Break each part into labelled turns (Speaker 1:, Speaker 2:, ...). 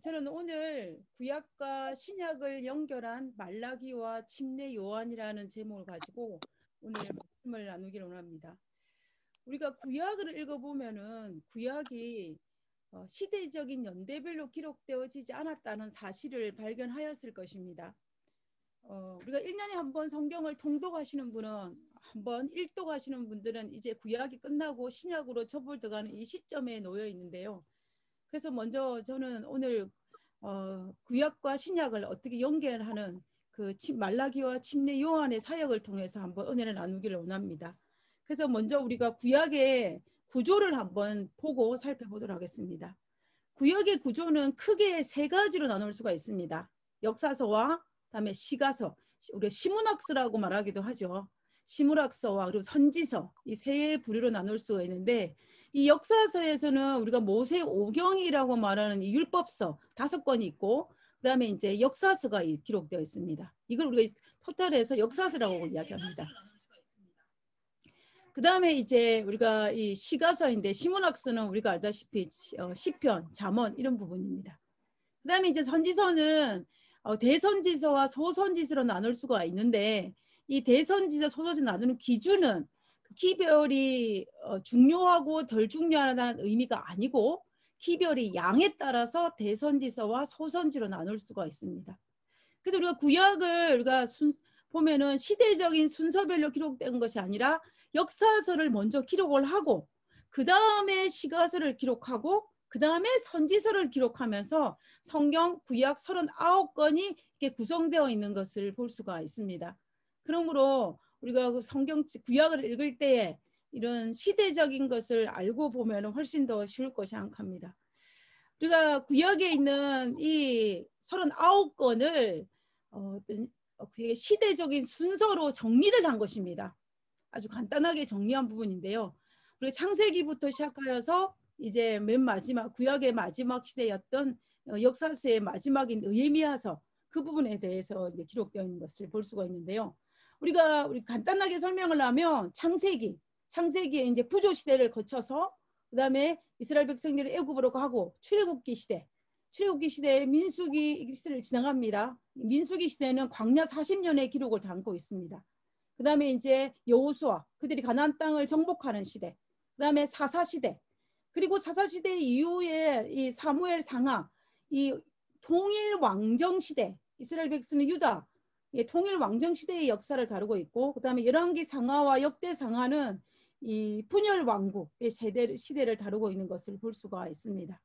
Speaker 1: 저는 오늘 구약과 신약을 연결한 말라기와 침례 요한이라는 제목을 가지고 오늘 말씀을 나누기를 원합니다. 우리가 구약을 읽어보면은 구약이 시대적인 연대별로 기록되어지지 않았다는 사실을 발견하였을 것입니다. 우리가 1년에 한 번 성경을 통독하시는 분은 한번 일독하시는 분들은 이제 구약이 끝나고 신약으로 접어들어가는 이 시점에 놓여 있는데요. 그래서 먼저 저는 오늘 구약과 신약을 어떻게 연결하는 그 말라기와 침례 요한의 사역을 통해서 한번 은혜를 나누기를 원합니다. 그래서 먼저 우리가 구약의 구조를 한번 보고 살펴보도록 하겠습니다. 구약의 구조는 크게 세 가지로 나눌 수가 있습니다. 역사서와 그다음에 시가서, 우리가 시문학서라고 말하기도 하죠. 시문학서와 그리고 선지서, 이 세 부류로 나눌 수가 있는데, 이 역사서에서는 우리가 모세오경이라고 말하는 이 율법서 5권이 있고, 그다음에 이제 역사서가 기록되어 있습니다. 이걸 우리가 토탈해서 역사서라고 이야기합니다. 그다음에 이제 우리가 이 시가서인데, 시문학서는 우리가 알다시피 시편, 잠언 이런 부분입니다. 그다음에 이제 선지서는 대선지서와 소선지서로 나눌 수가 있는데, 이 대선지서, 소선지서 나누는 기준은 키별이 중요하고 덜 중요하다는 의미가 아니고, 키별이 양에 따라서 대선지서와 소선지로 나눌 수가 있습니다. 그래서 우리가 구약을 우리가 보면은 시대적인 순서별로 기록된 것이 아니라 역사서를 먼저 기록을 하고, 그 다음에 시가서를 기록하고, 그 다음에 선지서를 기록하면서 성경 구약 39권이 이렇게 구성되어 있는 것을 볼 수가 있습니다. 그러므로 우리가 성경 구약을 읽을 때에 이런 시대적인 것을 알고 보면 훨씬 더 쉬울 것이 생각합니다. 우리가 구약에 있는 이 39권을 시대적인 순서로 정리를 한 것입니다. 아주 간단하게 정리한 부분인데요. 그리고 창세기부터 시작하여서 이제 맨 마지막 구약의 마지막 시대였던 역사서의 마지막인 느헤미야서, 그 부분에 대해서 이제 기록되어 있는 것을 볼 수가 있는데요. 우리 간단하게 설명을 하면 창세기에 이제 부조 시대를 거쳐서 그다음에 이스라엘 백성들이 애굽으로 가고 출애굽기 시대에 민수기 시대를 지나갑니다. 민수기 시대는 광야 40년의 기록을 담고 있습니다. 그 다음에 이제 여호수아, 그들이 가나안 땅을 정복하는 시대, 그 다음에 사사시대, 그리고 사사시대 이후에 이 사무엘 상하, 이 통일 왕정 시대, 이스라엘 백성의 유다 통일 왕정 시대의 역사를 다루고 있고, 그 다음에 열왕기 상하와 역대 상하는 이 분열 왕국의 시대를 다루고 있는 것을 볼 수가 있습니다.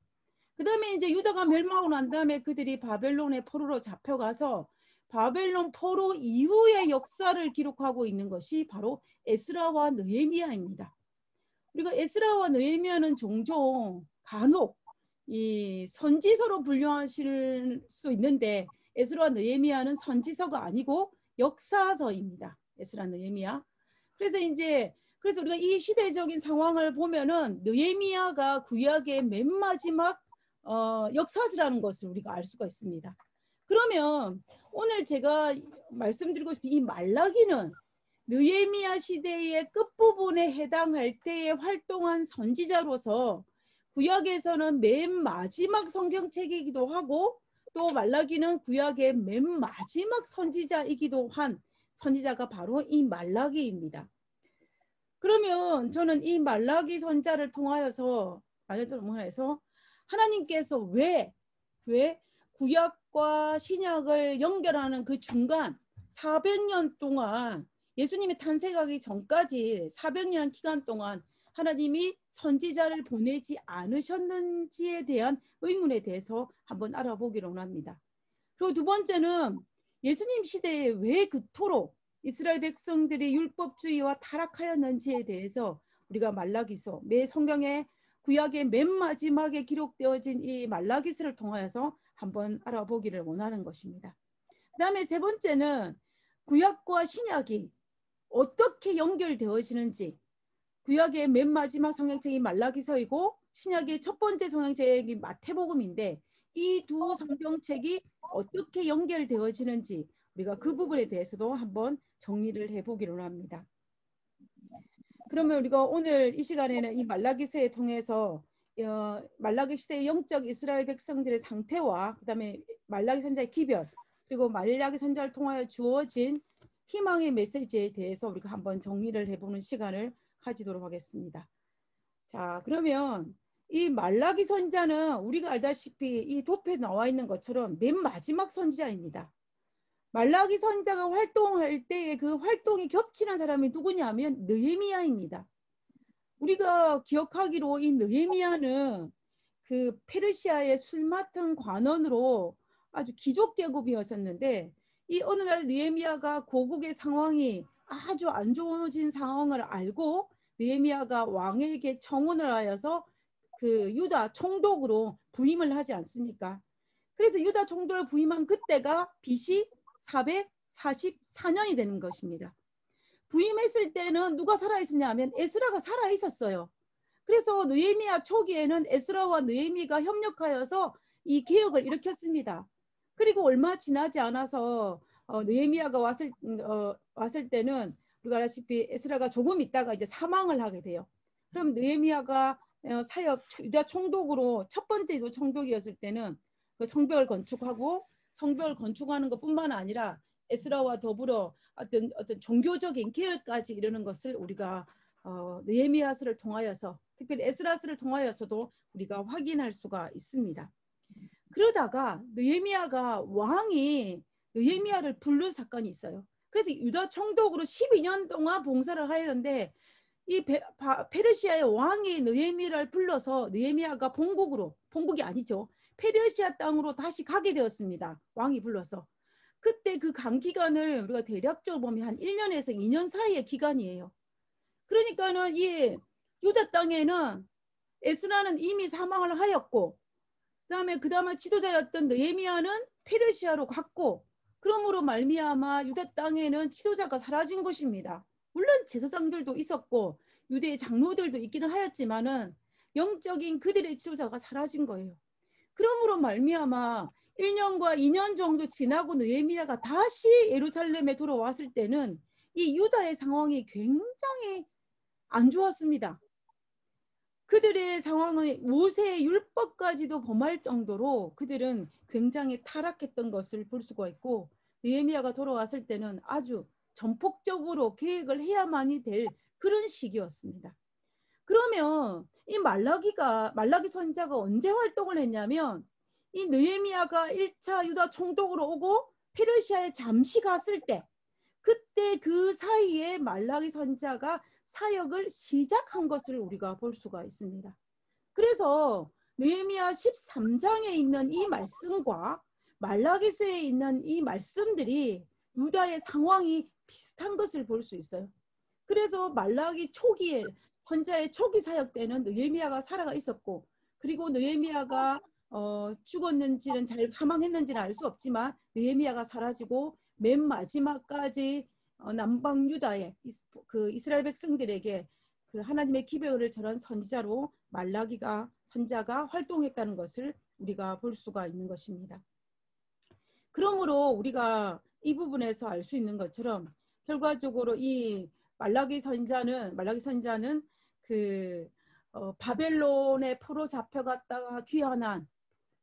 Speaker 1: 그 다음에 이제 유다가 멸망하고 난 다음에 그들이 바벨론의 포로로 잡혀가서 바벨론 포로 이후의 역사를 기록하고 있는 것이 바로 에스라와 느헤미야입니다. 그리고 에스라와 느헤미야는 종종 간혹 이 선지서로 분류하실 수도 있는데, 에스라와 느헤미야는 선지서가 아니고 역사서입니다. 에스라, 느헤미야. 그래서 우리가 이 시대적인 상황을 보면은 느헤미야가 구약의 맨 마지막 역사서라는 것을 우리가 알 수가 있습니다. 그러면 오늘 제가 말씀드리고 싶은 이 말라기는 느헤미야 시대의 끝부분에 해당할 때에 활동한 선지자로서 구약에서는 맨 마지막 성경책이기도 하고, 또 말라기는 구약의 맨 마지막 선지자이기도 한 선지자가 바로 이 말라기입니다. 그러면 저는 이 말라기 선자를 통하여서 하나님께서 왜 구약과 신약을 연결하는 그 중간 400년 동안, 예수님이 탄생하기 전까지 400년 기간 동안 하나님이 선지자를 보내지 않으셨는지에 대한 의문에 대해서 한번 알아보기로 합니다. 그리고 두 번째는 예수님 시대에 왜 그토록 이스라엘 백성들이 율법주의와 타락하였는지에 대해서 우리가 말라기서, 매 성경의 구약의 맨 마지막에 기록되어진 이 말라기서를 통하여서 한번 알아보기를 원하는 것입니다. 그 다음에 세 번째는 구약과 신약이 어떻게 연결되어지는지, 구약의 맨 마지막 성경책이 말라기서이고 신약의 첫 번째 성경책이 마태복음인데, 이 두 성경책이 어떻게 연결되어지는지 우리가 그 부분에 대해서도 한번 정리를 해보기로 합니다. 그러면 우리가 오늘 이 시간에는 이 말라기서에 통해서 말라기 시대의 영적 이스라엘 백성들의 상태와 그다음에 말라기 선지자의 기별 그리고 말라기 선지자를 통하여 주어진 희망의 메시지에 대해서 우리가 한번 정리를 해보는 시간을 가지도록 하겠습니다. 자, 그러면 이 말라기 선지자는 우리가 알다시피 이 도표에 나와 있는 것처럼 맨 마지막 선지자입니다. 말라기 선지자가 활동할 때의 그 활동이 겹치는 사람이 누구냐면 느헤미야입니다. 우리가 기억하기로 이 느헤미야는 그 페르시아의 술 맡은 관원으로 아주 귀족 계급이었었는데 이 어느 날 느헤미야가 고국의 상황이 아주 안 좋아진 상황을 알고 느헤미야가 왕에게 청혼을 하여서 그 유다 총독으로 부임을 하지 않습니까? 그래서 유다 총독을 부임한 그때가 BC 444년이 되는 것입니다. 부임했을 때는 누가 살아있었냐 하면 에스라가 살아있었어요. 그래서 느헤미야 초기에는 에스라와 느헤미가 협력하여서 이 개혁을 일으켰습니다. 그리고 얼마 지나지 않아서 느헤미야가 왔을 때는 우리가 알다시피 에스라가 조금 있다가 이제 사망을 하게 돼요. 그럼 느헤미야가 사역 유다 총독으로 첫 번째 유다 총독이었을 때는 그 성벽을 건축하고 성벽을 건축하는 것뿐만 아니라 에스라와 더불어 어떤 종교적인 개혁까지 이루는 것을 우리가 느헤미야서를 통하여서 특별히 에스라서를 통하여서도 우리가 확인할 수가 있습니다. 그러다가 느헤미야가 왕이 느헤미야를 부른 사건이 있어요. 그래서 유다 총독으로 12년 동안 봉사를 하였는데 이 페르시아의 왕이 느헤미야를 불러서 느헤미야가 본국이 아니죠. 페르시아 땅으로 다시 가게 되었습니다. 왕이 불러서. 그때 그 간 기간을 우리가 대략적으로 보면 한 1년에서 2년 사이의 기간이에요. 그러니까는 이 유다 땅에는 에스라는 이미 사망을 하였고 그 다음에 지도자였던 느헤미야는 페르시아로 갔고 그러므로 말미암아 유다 땅에는 지도자가 사라진 것입니다. 물론 제사장들도 있었고 유대의 장로들도 있기는 하였지만은 영적인 그들의 지도자가 사라진 거예요. 그러므로 말미암아 1년과 2년 정도 지나고 느헤미야가 다시 예루살렘에 돌아왔을 때는 이 유다의 상황이 굉장히 안 좋았습니다. 그들의 상황은 모세의 율법까지도 범할 정도로 그들은 굉장히 타락했던 것을 볼 수가 있고 느헤미야가 돌아왔을 때는 아주 전폭적으로 계획을 해야만이 될 그런 시기였습니다. 그러면 이 말라기 선지자가 언제 활동을 했냐면 이 느헤미야가 1차 유다 총독으로 오고 페르시아에 잠시 갔을 때 그때 그 사이에 말라기 선지자가 사역을 시작한 것을 우리가 볼 수가 있습니다. 그래서 느헤미야 13장에 있는 이 말씀과 말라기서에 있는 이 말씀들이 유다의 상황이 비슷한 것을 볼 수 있어요. 그래서 말라기 초기에 선지자의 초기 사역 때는 느헤미야가 살아가 있었고 그리고 느헤미야가 죽었는지는 잘 사망했는지는 알 수 없지만 느헤미야가 사라지고 맨 마지막까지 남방 유다의 그 이스라엘 백성들에게 그 하나님의 기별을 전한 선지자로 선지자가 활동했다는 것을 우리가 볼 수가 있는 것입니다. 그러므로 우리가 이 부분에서 알 수 있는 것처럼 결과적으로 이 말라기 선지자는 그 바벨론에 포로 잡혀갔다가 귀환한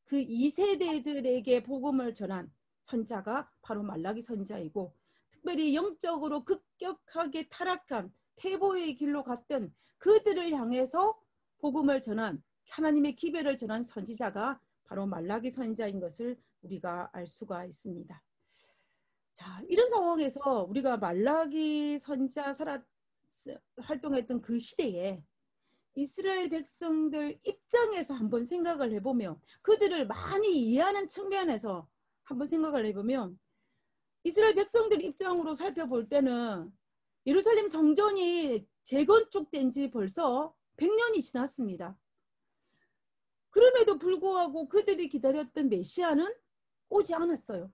Speaker 1: 그 2세대들에게 복음을 전한 선지자가 바로 말라기 선지자이고 특별히 영적으로 급격하게 타락한 퇴보의 길로 갔던 그들을 향해서 복음을 전한 하나님의 기별을 전한 선지자가 바로 말라기 선지자인 것을 우리가 알 수가 있습니다. 자, 이런 상황에서 우리가 말라기 선지자 활동했던 그 시대에 이스라엘 백성들 입장에서 한번 생각을 해보면 그들을 많이 이해하는 측면에서 한번 생각을 해보면 이스라엘 백성들 입장으로 살펴볼 때는 예루살렘 성전이 재건축된 지 벌써 100년이 지났습니다. 그럼에도 불구하고 그들이 기다렸던 메시아는 오지 않았어요.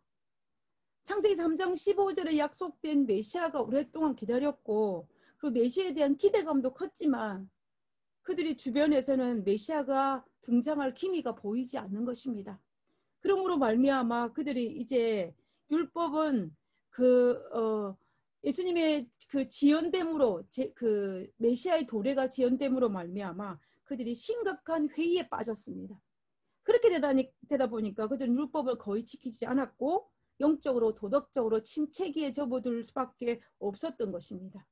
Speaker 1: 창세기 3장 15절에 약속된 메시아가 오랫동안 기다렸고 그리고 메시아에 대한 기대감도 컸지만 그들이 주변에서는 메시아가 등장할 기미가 보이지 않는 것입니다. 그러므로 말미암아 그들이 이제 율법은 예수님의 그 지연됨으로 그 메시아의 도래가 지연됨으로 말미암아 그들이 심각한 회의에 빠졌습니다. 그렇게 되다 보니까 그들은 율법을 거의 지키지 않았고 영적으로 도덕적으로 침체기에 접어들 수밖에 없었던 것입니다.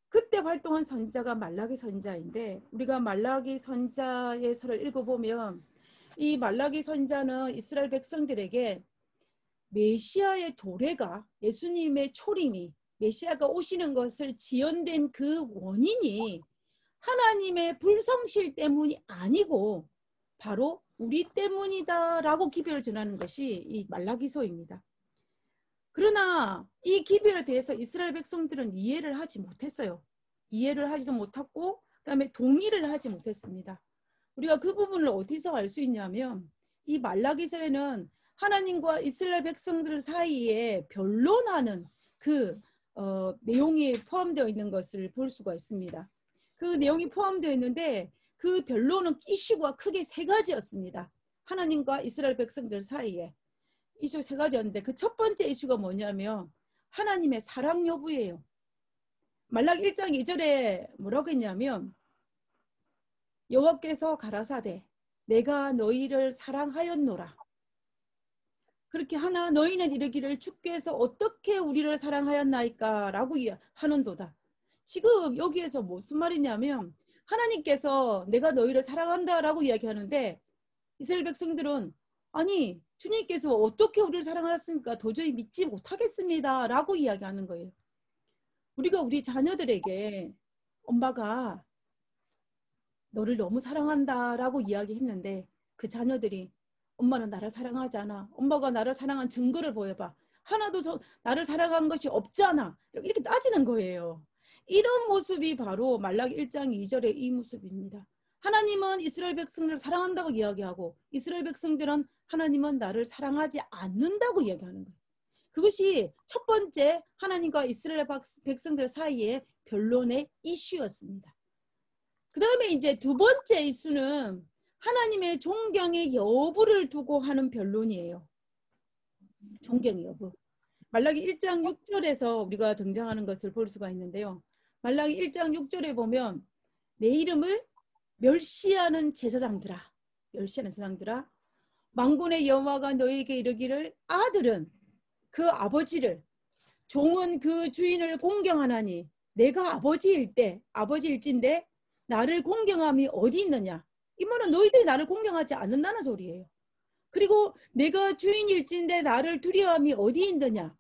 Speaker 1: 그때 활동한 선지자가 말라기 선지자인데 우리가 말라기 선지자의 서를 읽어보면 이 말라기 선지자는 이스라엘 백성들에게 메시아의 도래가 예수님의 초림이 메시아가 오시는 것을 지연된 그 원인이 하나님의 불성실 때문이 아니고 바로 우리 때문이다라고 기별을 전하는 것이 이 말라기서입니다. 그러나 이 기별에 대해서 이스라엘 백성들은 이해를 하지 못했어요. 이해를 하지도 못했고 그다음에 동의를 하지 못했습니다. 우리가 그 부분을 어디서 알 수 있냐면 이 말라기서에는 하나님과 이스라엘 백성들 사이에 변론하는 그 내용이 포함되어 있는 것을 볼 수가 있습니다. 그 내용이 포함되어 있는데 그 변론은 이슈가 크게 세 가지였습니다. 하나님과 이스라엘 백성들 사이에 이슈 세 가지였는데 그 첫 번째 이슈가 뭐냐면 하나님의 사랑 여부예요. 말라기 1장 2절에 뭐라고 했냐면 여호와께서 가라사대 내가 너희를 사랑하였노라. 그렇게 하나 너희는 이르기를 주께서 어떻게 우리를 사랑하였나이까 라고 하는도다. 지금 여기에서 무슨 말이냐면 하나님께서 내가 너희를 사랑한다 라고 이야기하는데 이스라엘 백성들은 아니 주님께서 어떻게 우리를 사랑하였습니까? 도저히 믿지 못하겠습니다 라고 이야기하는 거예요. 우리가 우리 자녀들에게 엄마가 너를 너무 사랑한다 라고 이야기했는데 그 자녀들이 엄마는 나를 사랑하지 않아. 엄마가 나를 사랑한 증거를 보여봐. 하나도 나를 사랑한 것이 없잖아. 이렇게 따지는 거예요. 이런 모습이 바로 말라기 1장 2절의 이 모습입니다. 하나님은 이스라엘 백성들을 사랑한다고 이야기하고 이스라엘 백성들은 하나님은 나를 사랑하지 않는다고 이야기하는 거예요. 그것이 첫 번째 하나님과 이스라엘 백성들 사이의 변론의 이슈였습니다. 그 다음에 이제 두 번째 이슈는 하나님의 존경의 여부를 두고 하는 변론이에요. 존경의 여부. 말라기 1장 6절에서 우리가 등장하는 것을 볼 수가 있는데요. 말라기 1장 6절에 보면 내 이름을 멸시하는 제사장들아 만군의 여호와가 너에게 이르기를 아들은 그 아버지를 종은 그 주인을 공경하나니 내가 아버지일진데 나를 공경함이 어디 있느냐. 이 말은 너희들이 나를 공경하지 않는다는 소리예요. 그리고 내가 주인일진데 나를 두려움이 어디 있느냐.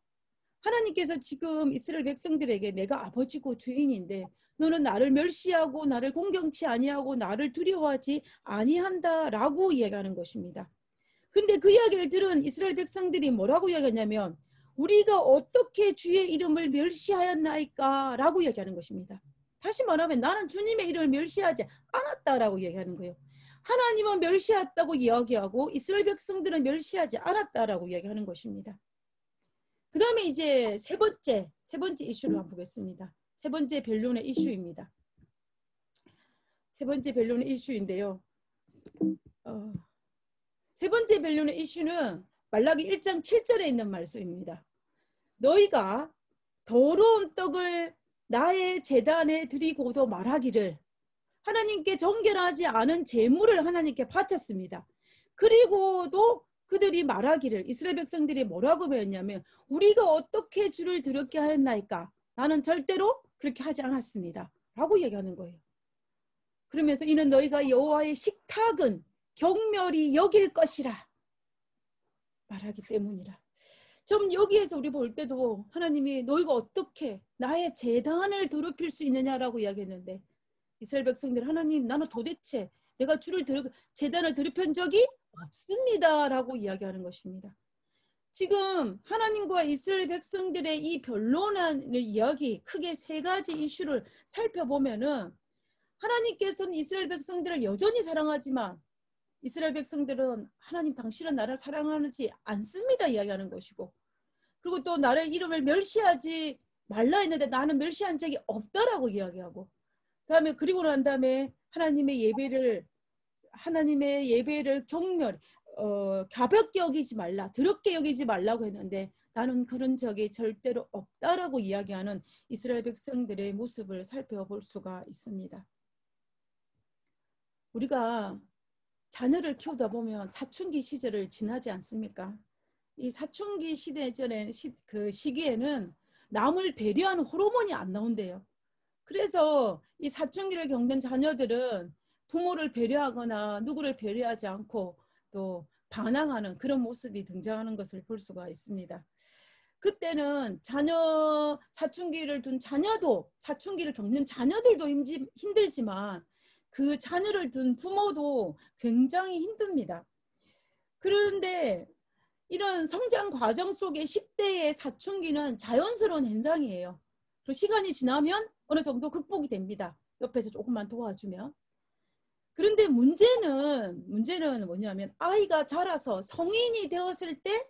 Speaker 1: 하나님께서 지금 이스라엘 백성들에게 내가 아버지고 주인인데 너는 나를 멸시하고 나를 공경치 아니하고 나를 두려워하지 아니한다라고 이야기하는 것입니다. 근데 그 이야기를 들은 이스라엘 백성들이 뭐라고 이야기하냐면 우리가 어떻게 주의 이름을 멸시하였나이까 라고 이야기하는 것입니다. 다시 말하면 나는 주님의 이름을 멸시하지 않았다라고 이야기하는 거예요. 하나님은 멸시했다고 이야기하고 이스라엘 백성들은 멸시하지 않았다라고 이야기하는 것입니다. 그 다음에 이제 세 번째 이슈를 한번 보겠습니다. 세 번째 변론의 이슈입니다. 세 번째 변론의 이슈인데요. 세 번째 변론의 이슈는 말라기 1장 7절에 있는 말씀입니다. 너희가 더러운 떡을 나의 제단에 드리고도 말하기를 하나님께 정결하지 않은 제물을 하나님께 바쳤습니다. 그리고도 그들이 말하기를 이스라엘 백성들이 뭐라고 배웠냐면 우리가 어떻게 주를 더럽게 하였나이까 나는 절대로 그렇게 하지 않았습니다 라고 얘기하는 거예요. 그러면서 이는 너희가 여호와의 식탁은 경멸히 여길 것이라 말하기 때문이라. 좀 여기에서 우리 볼 때도 하나님이 너희가 어떻게 나의 제단을 더럽힐 수 있느냐라고 이야기했는데 이스라엘 백성들 하나님 나는 도대체 내가 주를 제단을 더럽힌 적이 없습니다 라고 이야기하는 것입니다. 지금 하나님과 이스라엘 백성들의 이 변론하는 이야기 크게 세 가지 이슈를 살펴보면은 하나님께서는 이스라엘 백성들을 여전히 사랑하지만 이스라엘 백성들은 하나님 당신은 나를 사랑하지 않습니다 이야기하는 것이고 그리고 또 나의 이름을 멸시하지 말라 했는데 나는 멸시한 적이 없다라고 이야기하고 그다음에 그리고 난 다음에 하나님의 예배를 가볍게 여기지 말라 더럽게 여기지 말라고 했는데 나는 그런 적이 절대로 없다라고 이야기하는 이스라엘 백성들의 모습을 살펴볼 수가 있습니다. 우리가 자녀를 키우다 보면 사춘기 시절을 지나지 않습니까? 이 사춘기 시대 전에 그 시기에는 남을 배려하는 호르몬이 안 나온대요. 그래서 이 사춘기를 겪는 자녀들은 부모를 배려하거나 누구를 배려하지 않고 또 반항하는 그런 모습이 등장하는 것을 볼 수가 있습니다. 그때는 자녀 사춘기를 둔 자녀도 사춘기를 겪는 자녀들도 힘들지만 그 자녀를 둔 부모도 굉장히 힘듭니다. 그런데 이런 성장 과정 속에 10대의 사춘기는 자연스러운 현상이에요. 그리고 시간이 지나면 어느 정도 극복이 됩니다. 옆에서 조금만 도와주면. 그런데 문제는 뭐냐면 아이가 자라서 성인이 되었을 때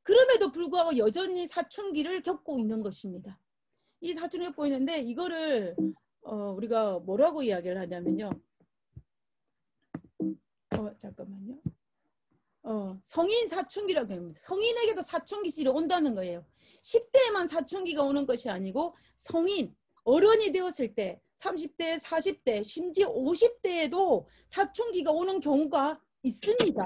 Speaker 1: 그럼에도 불구하고 여전히 사춘기를 겪고 있는 것입니다. 이 사춘기를 겪고 있는데 이거를 우리가 뭐라고 이야기를 하냐면요. 잠깐만요. 성인 사춘기라고 합니다. 성인에게도 사춘기 시절이 온다는 거예요. 10대에만 사춘기가 오는 것이 아니고 성인, 어른이 되었을 때 30대, 40대, 심지어 50대에도 사춘기가 오는 경우가 있습니다.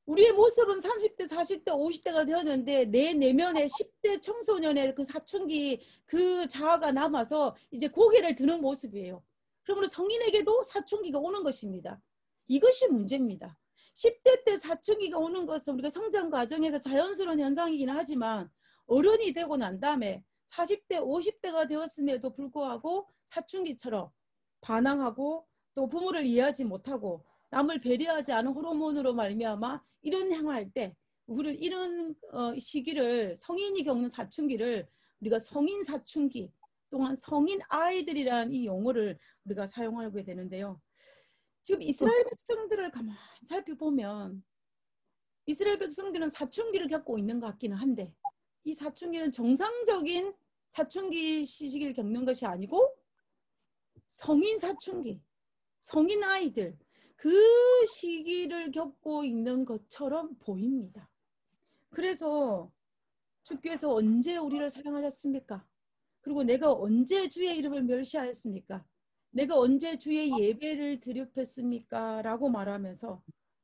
Speaker 1: 우리의 모습은 30대, 40대, 50대가 되었는데 내 내면에 10대 청소년의 그 사춘기 그 자아가 남아서 이제 고개를 드는 모습이에요. 그러므로 성인에게도 사춘기가 오는 것입니다. 이것이 문제입니다. 10대 때 사춘기가 오는 것은 우리가 성장 과정에서 자연스러운 현상이긴 하지만 어른이 되고 난 다음에 40대, 50대가 되었음에도 불구하고 사춘기처럼 반항하고 또 부모를 이해하지 못하고 남을 배려하지 않은 호르몬으로 말미암아 이런 행할 때 우리를 이런 시기를 성인이 겪는 사춘기를 우리가 성인 사춘기 또한 성인 아이들이라는 이 용어를 우리가 사용하게 되는데요. 지금 이스라엘 백성들을 가만히 살펴보면 이스라엘 백성들은 사춘기를 겪고 있는 것 같기는 한데 이 사춘기는 정상적인 사춘기 시기를 겪는 것이 아니고 성인 사춘기, 성인 아이들 그 시기를 겪고 있는 것처럼 보입니다. 그래서 주께서 언제 우리를 사랑하셨습니까? 그리고 내가 언제 주의 이름을 멸시하였습니까? 내가 언제 주의 예배를 드렸습니까? 라고 말하면서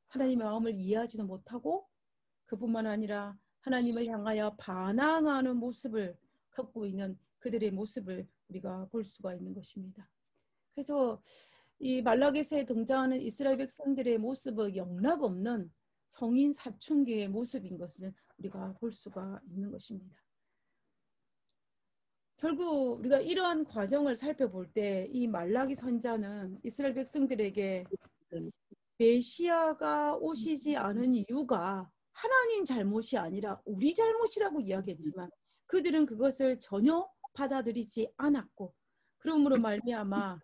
Speaker 1: 하나님의 마음을 이해하지도 못하고 그뿐만 아니라 하나님을 향하여 반항하는 모습을 갖고 있는 그들의 모습을 우리가 볼 수가 있는 것입니다. 그래서 이 말라기서에 등장하는 이스라엘 백성들의 모습은 영락없는 성인 사춘기의 모습인 것을 우리가 볼 수가 있는 것입니다. 결국 우리가 이러한 과정을 살펴볼 때 이 말라기 선자는 이스라엘 백성들에게 메시아가 오시지 않은 이유가 하나님 잘못이 아니라 우리 잘못이라고 이야기했지만 그들은 그것을 전혀 받아들이지 않았고 그러므로 말미암아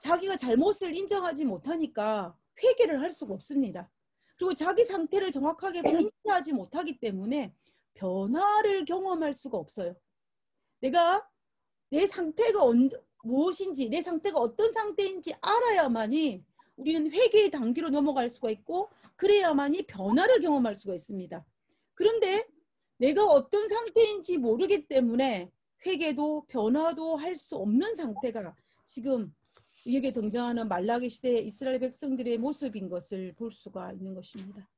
Speaker 1: 자기가 잘못을 인정하지 못하니까 회개를 할 수가 없습니다. 그리고 자기 상태를 정확하게 인지하지 못하기 때문에 변화를 경험할 수가 없어요. 내가 내 상태가 무엇인지 내 상태가 어떤 상태인지 알아야만이 우리는 회개의 단계로 넘어갈 수가 있고 그래야만이 변화를 경험할 수가 있습니다. 그런데 내가 어떤 상태인지 모르기 때문에 회개도 변화도 할 수 없는 상태가 지금 여기에 등장하는 말라기 시대의 이스라엘 백성들의 모습인 것을 볼 수가 있는 것입니다.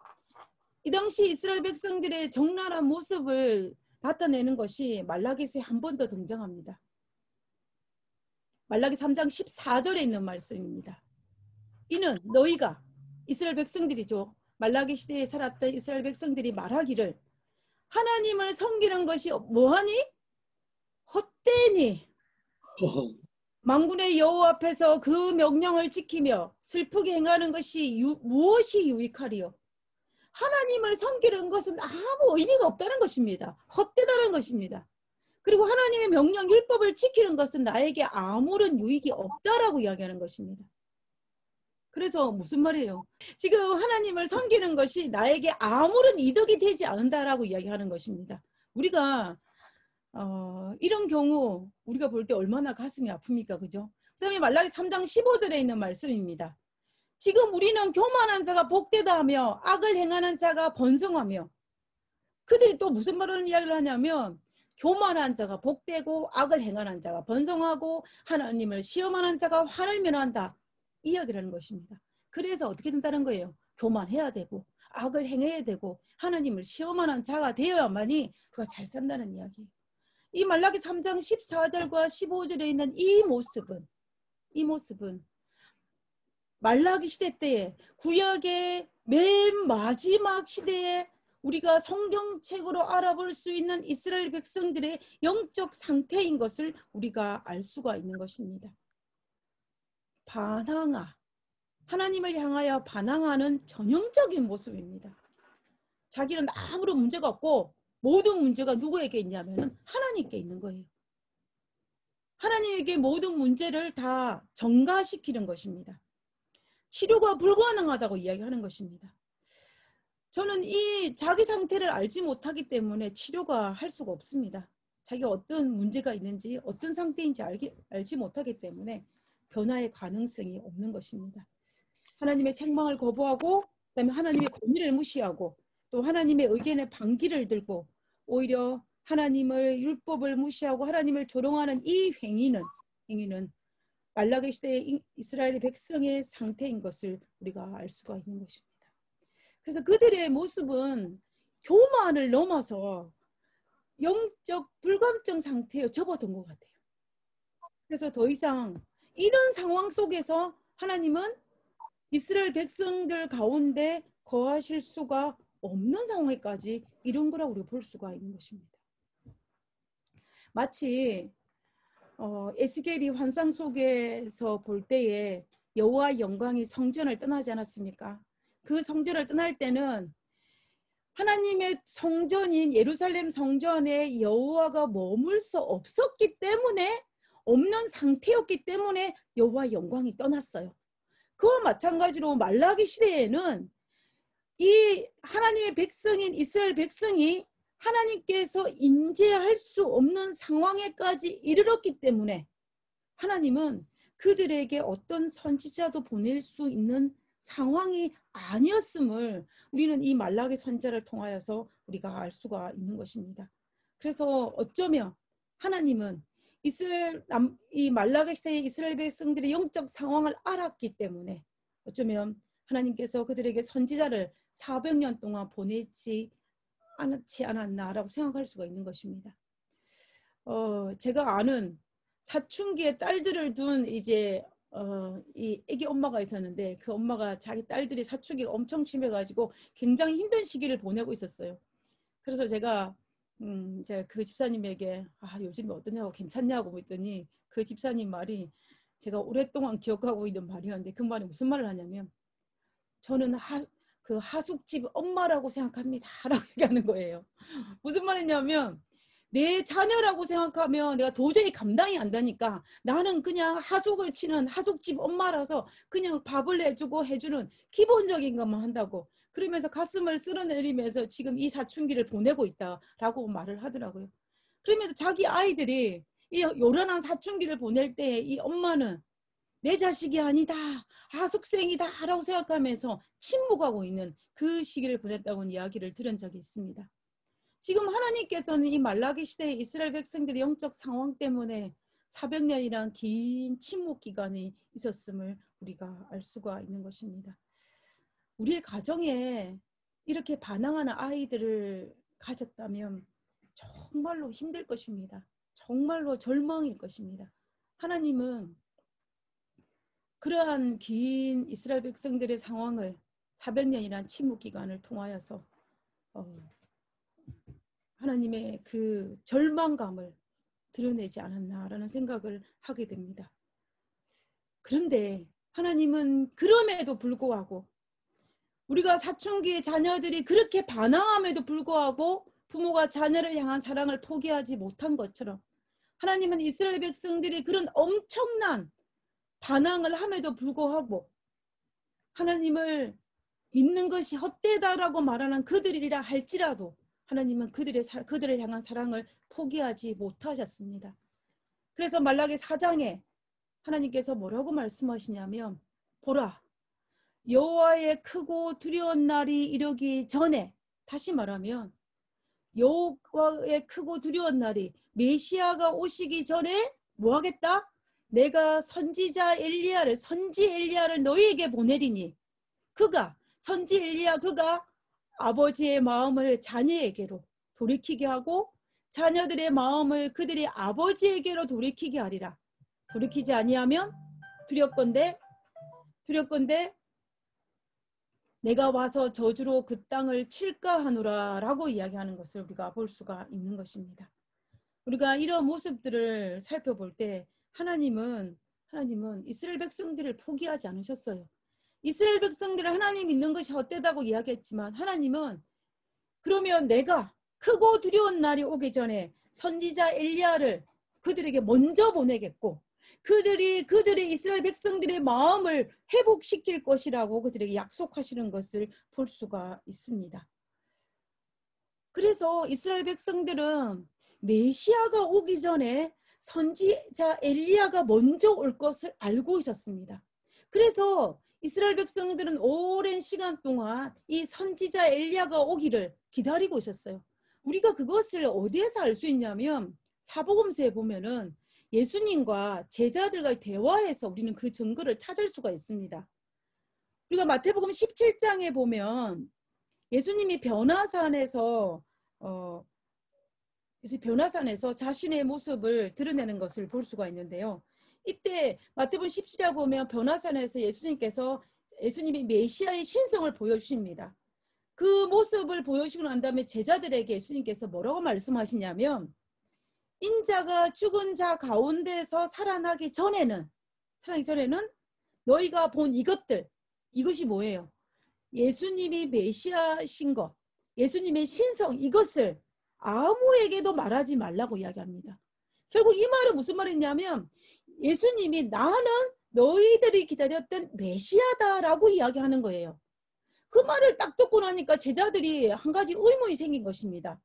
Speaker 1: 이 당시 이스라엘 백성들의 적나라한 모습을 나타내는 것이 말라기서에 한 번 더 등장합니다. 말라기 3장 14절에 있는 말씀입니다. 이는 너희가 이스라엘 백성들이죠. 말라기 시대에 살았던 이스라엘 백성들이 말하기를 하나님을 섬기는 것이 뭐하니? 헛되니 만군의 여호와 앞에서 그 명령을 지키며 슬프게 행하는 것이 무엇이 유익하리요? 하나님을 섬기는 것은 아무 의미가 없다는 것입니다. 헛되다는 것입니다. 그리고 하나님의 명령 율법을 지키는 것은 나에게 아무런 유익이 없다라고 이야기하는 것입니다. 그래서 무슨 말이에요? 지금 하나님을 섬기는 것이 나에게 아무런 이득이 되지 않는다라고 이야기하는 것입니다. 우리가 이런 경우 우리가 볼 때 얼마나 가슴이 아픕니까? 그죠? 그 다음에 말라기 3장 15절에 있는 말씀입니다. 지금 우리는 교만한 자가 복되다 하며 악을 행하는 자가 번성하며 그들이 또 무슨 말을 이야기를 하냐면 교만한 자가 복되고 악을 행하는 자가 번성하고 하나님을 시험하는 자가 화를 면한다. 이야기라는 것입니다. 그래서 어떻게 된다는 거예요? 교만해야 되고 악을 행해야 되고 하나님을 시험하는 자가 되어야만이 우리가 잘 산다는 이야기예요. 이 말라기 3장 14절과 15절에 있는 이 모습은 말라기 시대 때에 구약의 맨 마지막 시대에 우리가 성경책으로 알아볼 수 있는 이스라엘 백성들의 영적 상태인 것을 우리가 알 수가 있는 것입니다. 하나님을 향하여 반항하는 전형적인 모습입니다. 자기는 아무런 문제가 없고 모든 문제가 누구에게 있냐면 하나님께 있는 거예요. 하나님에게 모든 문제를 다 전가시키는 것입니다. 치료가 불가능하다고 이야기하는 것입니다. 저는 이 자기 상태를 알지 못하기 때문에 치료가 할 수가 없습니다. 자기가 어떤 문제가 있는지 어떤 상태인지 알지 못하기 때문에 변화의 가능성이 없는 것입니다. 하나님의 책망을 거부하고 그다음에 하나님의 권위를 무시하고 또 하나님의 의견에 반기를 들고 오히려 하나님의 율법을 무시하고 하나님을 조롱하는 이 행위는 말라기 시대의 이스라엘 백성의 상태인 것을 우리가 알 수가 있는 것입니다. 그래서 그들의 모습은 교만을 넘어서 영적 불감증 상태에 접어든 것 같아요. 그래서 더 이상 이런 상황 속에서 하나님은 이스라엘 백성들 가운데 거하실 수가 없는 상황까지 이런 거라고 우리가 볼 수가 있는 것입니다. 마치 에스겔이 환상 속에서 볼 때에 여호와의 영광이 성전을 떠나지 않았습니까? 그 성전을 떠날 때는 하나님의 성전인 예루살렘 성전에 여호와가 머물 수 없었기 때문에 없는 상태였기 때문에 여호와의 영광이 떠났어요. 그와 마찬가지로 말라기 시대에는 이 하나님의 백성인 이스라엘 백성이 하나님께서 인재할 수 없는 상황에까지 이르렀기 때문에 하나님은 그들에게 어떤 선지자도 보낼 수 있는 상황이 아니었음을 우리는 이 말라기 선지자를 통하여서 우리가 알 수가 있는 것입니다. 그래서 어쩌면 하나님은 이 말라기 시대의 이스라엘 백성들의 영적 상황을 알았기 때문에 어쩌면 하나님께서 그들에게 선지자를 400년 동안 보내지 않았나라고 생각할 수가 있는 것입니다. 제가 아는 사춘기에 딸들을 둔 이제 이 애기 엄마가 있었는데 그 엄마가 자기 딸들이 사춘기가 엄청 심해가지고 굉장히 힘든 시기를 보내고 있었어요. 그래서 제가 그 집사님에게 요즘에 어떠냐고 괜찮냐고 했더니 그 집사님 말이 제가 오랫동안 기억하고 있는 말이었는데 그 말이 무슨 말을 하냐면 저는 하숙집 엄마라고 생각합니다 라고 얘기하는 거예요. 무슨 말이냐면 내 자녀라고 생각하면 내가 도저히 감당이 안 되니까 나는 그냥 하숙을 치는 하숙집 엄마라서 그냥 밥을 해주는 기본적인 것만 한다고 그러면서 가슴을 쓸어내리면서 지금 이 사춘기를 보내고 있다라고 말을 하더라고요. 그러면서 자기 아이들이 이 요란한 사춘기를 보낼 때 이 엄마는 내 자식이 아니다 하숙생이다 라고 생각하면서 침묵하고 있는 그 시기를 보냈다고 이야기를 들은 적이 있습니다. 지금 하나님께서는 이 말라기 시대의 이스라엘 백성들의 영적 상황 때문에 400년이란 긴 침묵 기간이 있었음을 우리가 알 수가 있는 것입니다. 우리의 가정에 이렇게 반항하는 아이들을 가졌다면 정말로 힘들 것입니다. 정말로 절망일 것입니다. 하나님은 그러한 긴 이스라엘 백성들의 상황을 400년이란 침묵 기간을 통하여서 하나님의 그 절망감을 드러내지 않았나라는 생각을 하게 됩니다. 그런데 하나님은 그럼에도 불구하고 우리가 사춘기 자녀들이 그렇게 반항함에도 불구하고 부모가 자녀를 향한 사랑을 포기하지 못한 것처럼 하나님은 이스라엘 백성들이 그런 엄청난 반항을 함에도 불구하고 하나님을 믿는 것이 헛되다라고 말하는 그들이라 할지라도 하나님은 그들을 향한 사랑을 포기하지 못하셨습니다. 그래서 말라기 4장에 하나님께서 뭐라고 말씀하시냐면 보라 여호와의 크고 두려운 날이 이르기 전에 다시 말하면 여호와의 크고 두려운 날이 메시아가 오시기 전에 뭐 하겠다? 내가 선지자 엘리야를 선지 엘리야를 너희에게 보내리니 선지 엘리야 그가 아버지의 마음을 자녀에게로 돌이키게 하고 자녀들의 마음을 그들의 아버지에게로 돌이키게 하리라. 돌이키지 아니하면 두렵건대 내가 와서 저주로 그 땅을 칠까 하노라 라고 이야기하는 것을 우리가 볼 수가 있는 것입니다. 우리가 이런 모습들을 살펴볼 때 하나님은 이스라엘 백성들을 포기하지 않으셨어요. 이스라엘 백성들을 하나님 믿는 것이 헛되다고 이야기했지만 하나님은 그러면 내가 크고 두려운 날이 오기 전에 선지자 엘리야를 그들에게 먼저 보내겠고 그들의 이스라엘 백성들의 마음을 회복시킬 것이라고 그들에게 약속하시는 것을 볼 수가 있습니다. 그래서 이스라엘 백성들은 메시아가 오기 전에 선지자 엘리야가 먼저 올 것을 알고 있었습니다. 그래서 이스라엘 백성들은 오랜 시간 동안 이 선지자 엘리야가 오기를 기다리고 있었어요. 우리가 그것을 어디에서 알 수 있냐면 사복음서에 보면은 예수님과 제자들과 대화해서 우리는 그 증거를 찾을 수가 있습니다. 우리가 마태복음 17장에 보면 예수님이 변화산에서 자신의 모습을 드러내는 것을 볼 수가 있는데요. 이때 마태복음 17장 보면 변화산에서 예수님이 메시아의 신성을 보여주십니다. 그 모습을 보여주시고 난 다음에 제자들에게 예수님께서 뭐라고 말씀하시냐면 인자가 죽은 자 가운데서 살아나기 전에는 너희가 본 이것이 뭐예요? 예수님이 메시아신 것, 예수님의 신성 이것을 아무에게도 말하지 말라고 이야기합니다. 결국 이 말은 무슨 말이냐면 예수님이 나는 너희들이 기다렸던 메시아다라고 이야기하는 거예요. 그 말을 딱 듣고 나니까 제자들이 한 가지 의문이 생긴 것입니다.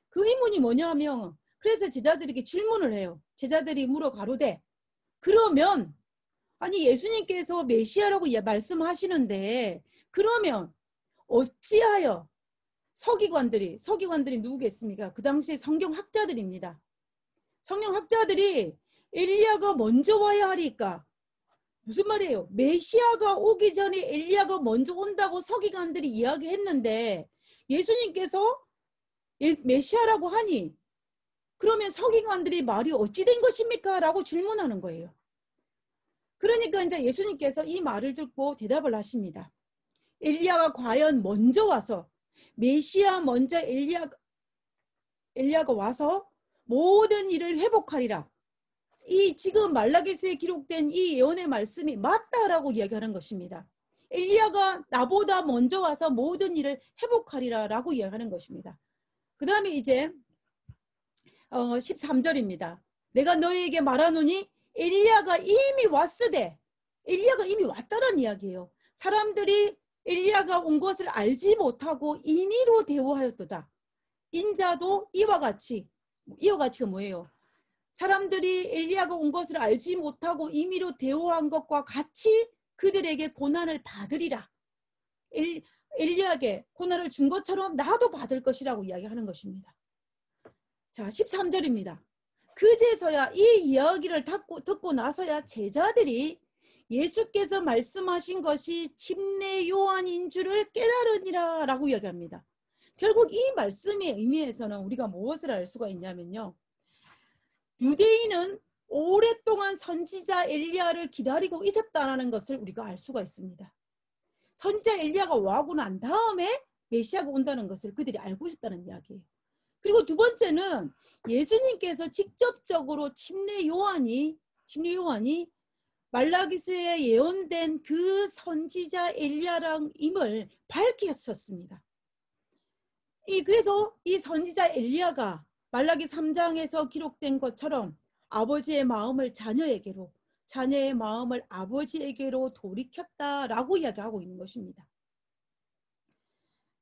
Speaker 1: 그 의문이 뭐냐면 그래서 제자들에게 질문을 해요. 제자들이 물어 가로되 그러면 아니 예수님께서 메시아라고 말씀하시는데 그러면 어찌하여 서기관들이 누구겠습니까? 그 당시에 성경학자들입니다. 성경학자들이 엘리야가 먼저 와야 하리까? 무슨 말이에요? 메시아가 오기 전에 엘리야가 먼저 온다고 서기관들이 이야기했는데 예수님께서 메시아라고 하니 그러면 서기관들이 말이 어찌 된 것입니까? 라고 질문하는 거예요. 그러니까 이제 예수님께서 이 말을 듣고 대답을 하십니다. 엘리야가 과연 먼저 와서 메시아 먼저 엘리야가 와서 모든 일을 회복하리라. 이 지금 말라기서에 기록된 이 예언의 말씀이 맞다라고 이야기하는 것입니다. 엘리야가 나보다 먼저 와서 모든 일을 회복하리라 라고 이야기하는 것입니다. 그 다음에 이제 13절입니다. 내가 너희에게 말하노니 엘리야가 이미 왔다는 이야기예요. 사람들이 엘리야가 온 것을 알지 못하고 인위로 대우하였도다. 인자도 이와 같이가 뭐예요? 사람들이 엘리야가 온 것을 알지 못하고 임의로 대우한 것과 같이 그들에게 고난을 받으리라. 엘리야에게 고난을 준 것처럼 나도 받을 것이라고 이야기하는 것입니다. 자, 13절입니다. 그제서야 이 이야기를 듣고 나서야 제자들이 예수께서 말씀하신 것이 침례 요한인 줄을 깨달으니라 라고 이야기합니다. 결국 이 말씀의 의미에서는 우리가 무엇을 알 수가 있냐면요. 유대인은 오랫동안 선지자 엘리야를 기다리고 있었다는 것을 우리가 알 수가 있습니다. 선지자 엘리야가 와고 난 다음에 메시아가 온다는 것을 그들이 알고 있었다는 이야기예요. 그리고 두 번째는 예수님께서 직접적으로 침례 요한이 말라기서에 예언된 그 선지자 엘리야임을 밝히셨습니다. 그래서 이 선지자 엘리야가 말라기 3장에서 기록된 것처럼 아버지의 마음을 자녀에게로, 자녀의 마음을 아버지에게로 돌이켰다라고 이야기하고 있는 것입니다.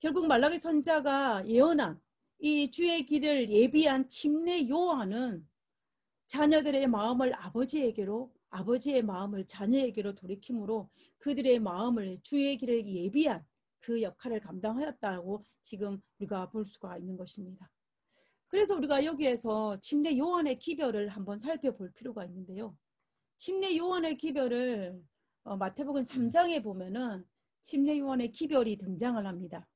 Speaker 1: 결국 말라기 선지자가 예언한 이 주의 길을 예비한 침례 요한은 자녀들의 마음을 아버지에게로, 아버지의 마음을 자녀에게로 돌이킴으로 그들의 마음을 주의 길을 예비한 그 역할을 감당하였다고 지금 우리가 볼 수가 있는 것입니다. 그래서 우리가 여기에서 침례 요한의 기별을 한번 살펴볼 필요가 있는데요. 침례 요한의 기별을 마태복음 3장에 보면은 침례 요한의 기별이 등장을 합니다.